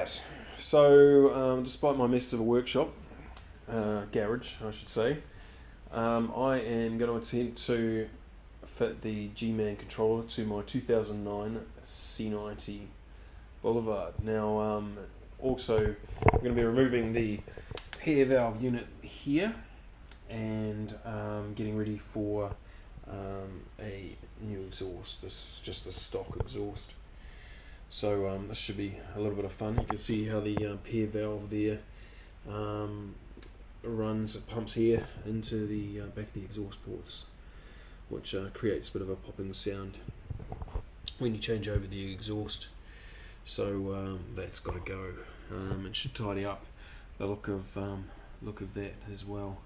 Alright, so despite my mess of a workshop, garage I should say, I am going to attempt to fit the Gman controller to my 2009 C90 Boulevard. Now also I'm going to be removing the pair valve unit here and getting ready for a new exhaust. This is just a stock exhaust. So this should be a little bit of fun. You can see how the pair valve there pumps air into the back of the exhaust ports, which creates a bit of a popping sound when you change over the exhaust. So that's got to go. It should tidy up the look of that as well.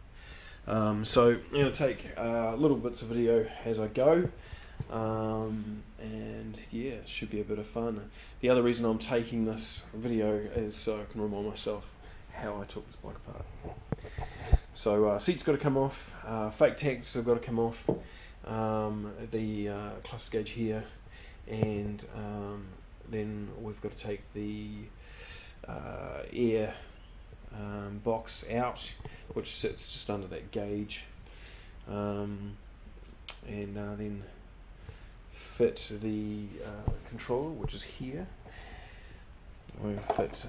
So I'm going to take little bits of video as I go, and yeah, it should be a bit of fun. The other reason I'm taking this video is so I can remind myself how I took this bike apart. So seats got to come off, fake tanks have got to come off, the cluster gauge here, and then we've got to take the air box out, which sits just under that gauge, and then fit the controller, which is here. We'll fit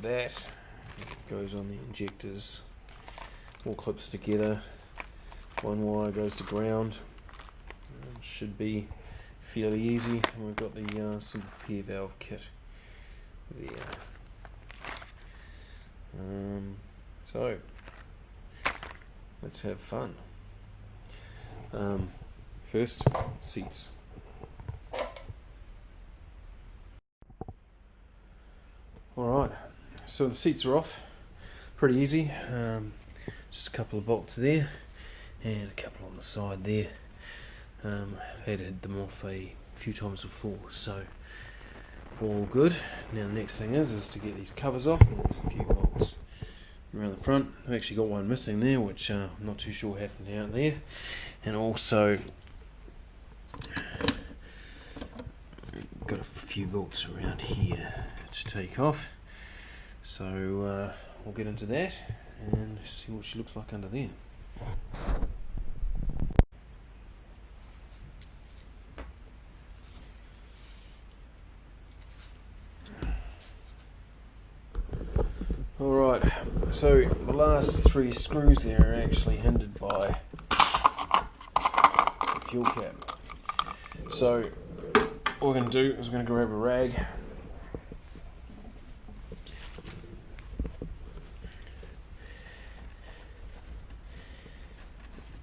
that. It goes on the injectors, all clips together. One wire goes to ground. Should be fairly easy. And we've got the simple pair valve kit there. So let's have fun. First, seats. Alright, so the seats are off. Pretty easy. Just a couple of bolts there and a couple on the side there. Had to hit them off a few times before, so all good. Now the next thing is to get these covers off. There's a few bolts around the front. I've actually got one missing there, which I'm not too sure what happened out there. And also got a few bolts around here to take off. So we'll get into that and see what she looks like under there. Alright, so the last three screws there are actually hindered by the fuel cap. So what we're going to do is we're going to grab a rag,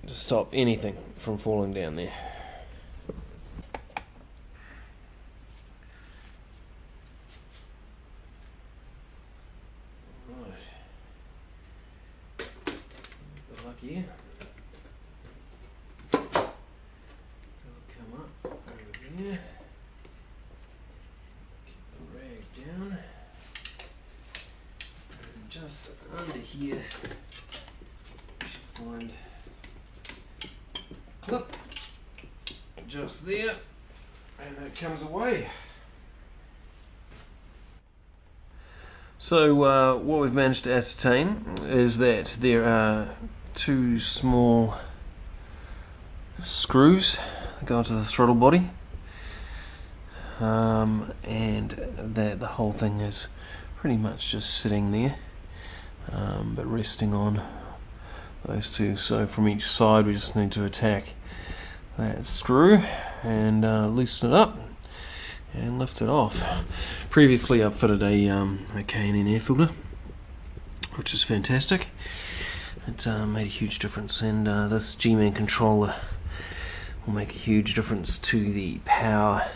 to stop anything from falling down there. Lucky. It'll come up over there. Get the rag down. And just under here, you should find a clip. Just there. And it comes away. So what we've managed to ascertain is that there are two small screws that go into the throttle body, and that the whole thing is pretty much just sitting there, but resting on those two. So from each side we just need to attack that screw and loosen it up and lift it off. Previously I've fitted a K&N air filter, which is fantastic. It made a huge difference, and this Gman controller will make a huge difference to the power.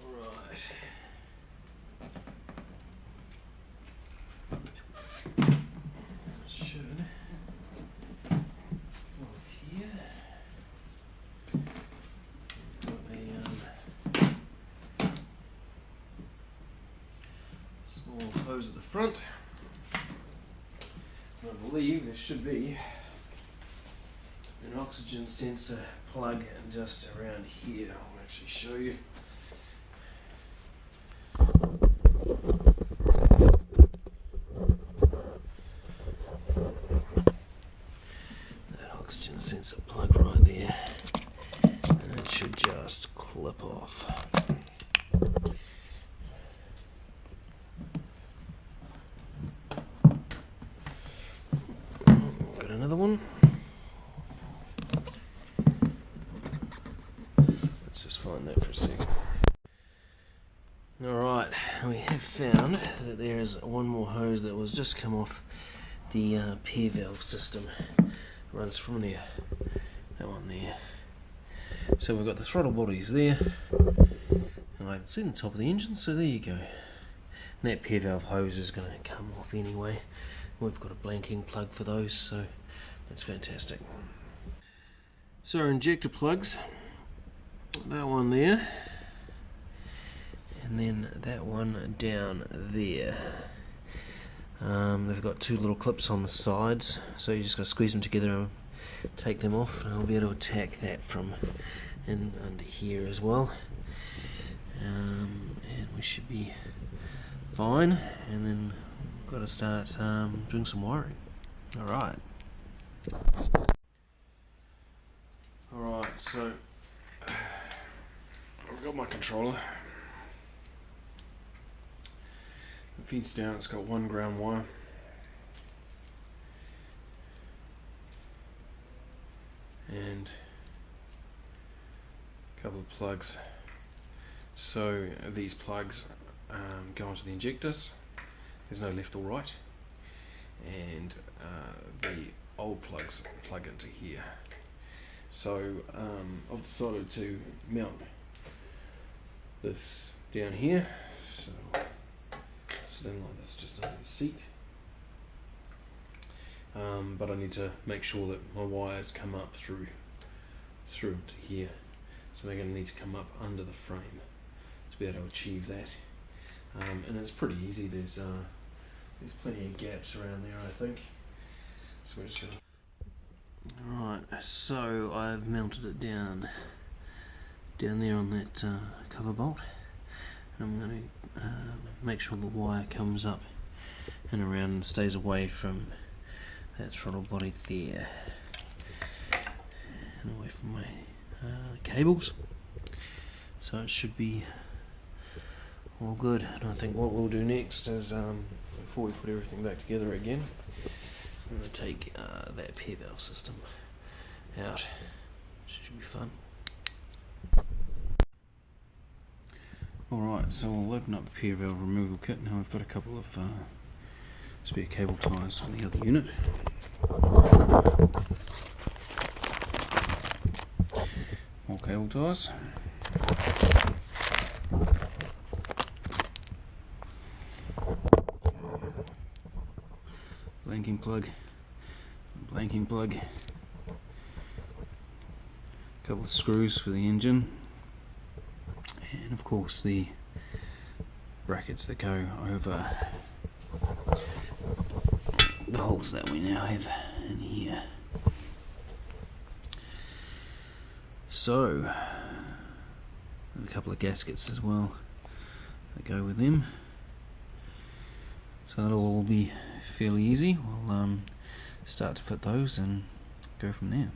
Right. Should go here. Got a small hose at the front. I believe there should be an oxygen sensor plug just around here, which actually show you. That oxygen sensor plug right there, and it should just clip off. Got another one. Let's just find that for a second. Alright, we have found that there is one more hose that was just come off the pair valve system. It runs from there, that one there. So we've got the throttle bodies there, and I can see the top of the engine, so there you go. And that pair valve hose is going to come off anyway. We've got a blanking plug for those, so that's fantastic. So our injector plugs, that one there, and then that one down there. They've got two little clips on the sides, so you just got to squeeze them together and take them off, and I'll be able to attack that from in under here as well. And we should be fine, and then we've got to start doing some wiring. Alright. Alright, so I've got my controller. It feeds down, it's got one ground wire. And a couple of plugs. So these plugs go onto the injectors. There's no left or right. And the old plugs plug into here. So I've decided to mount this down here. So sitting like this just under the seat. But I need to make sure that my wires come up through to here. So they're going to need to come up under the frame to be able to achieve that. And it's pretty easy. There's plenty of gaps around there, I think. So we're just going to... Alright, so I've mounted it down there on that cover bolt. And I'm going to make sure the wire comes up and around and stays away from that throttle body there, and away from my cables, so it should be all good. And I think what we'll do next is, before we put everything back together again, I'm going to take that pair valve system out. Should be fun. Alright, so we'll open up the pair valve removal kit. Now I've got a couple of spare cable ties on the other unit. More cable ties. Blanking plug. Blanking plug. A couple of screws for the engine. And of course the brackets that go over the holes that we now have in here. So, a couple of gaskets as well that go with them. So that'll all be fairly easy. We'll start to fit those and go from there.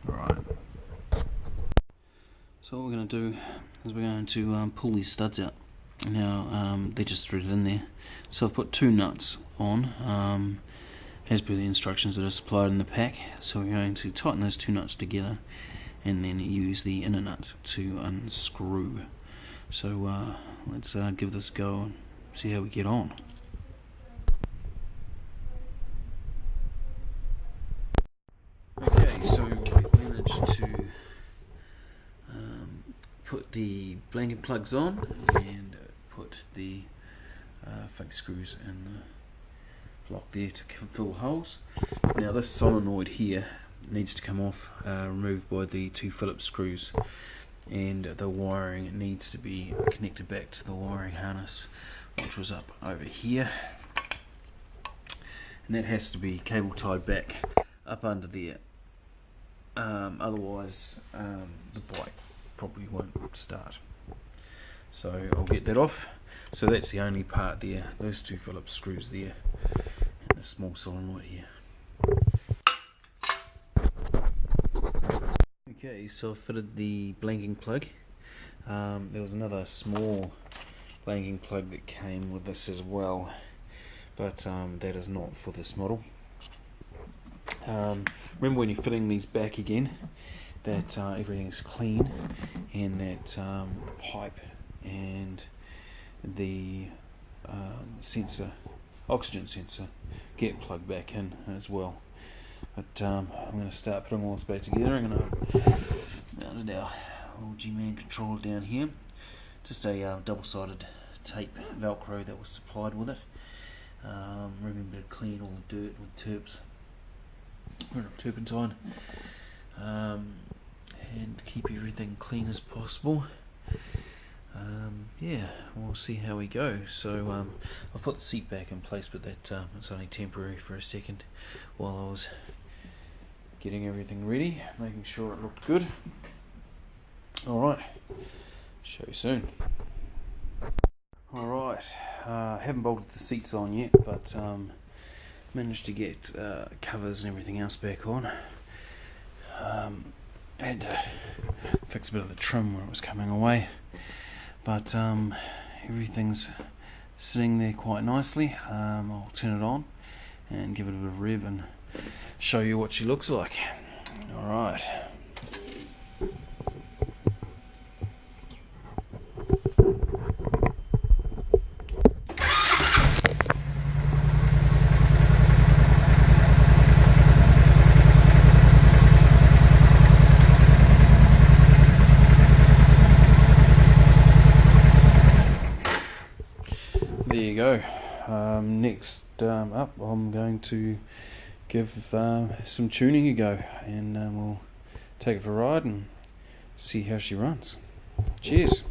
Alright. So what we're going to do is we're going to pull these studs out. Now they're just threaded in there. So I've put two nuts on, as per the instructions that are supplied in the pack. So we're going to tighten those two nuts together and then use the inner nut to unscrew. So let's give this a go and see how we get on. Okay, so we've managed to put the blanket plugs on and put the fake screws in the block there to fill holes. Now this solenoid here needs to come off, removed by the two Phillips screws, and the wiring needs to be connected back to the wiring harness, which was up over here, and that has to be cable tied back up under there. Otherwise the bike probably won't start. So I'll get that off. So that's the only part there, those two Phillips screws there, and a small solenoid here. Okay, so I fitted the blanking plug. There was another small blanking plug that came with this as well, but that is not for this model. Remember when you're fitting these back again, that everything is clean, and that the pipe and the sensor, oxygen sensor, get plugged back in as well. But I'm going to start putting all this back together. I'm going to mount our little Gman controller down here. Just a double-sided tape Velcro that was supplied with it. Remember to clean all the dirt with turpentine, and keep everything clean as possible. Yeah, we'll see how we go. So I've put the seat back in place, but that it's only temporary for a second while I was getting everything ready, making sure it looked good. Alright, show you soon. Alright, haven't bolted the seats on yet, but managed to get covers and everything else back on. Had to fix a bit of the trim where it was coming away, but everything's sitting there quite nicely. I'll turn it on and give it a bit of rev and show you what she looks like. Alright. There you go. Next up, I'm going to give some tuning a go, and we'll take it for a ride and see how she runs. Cheers.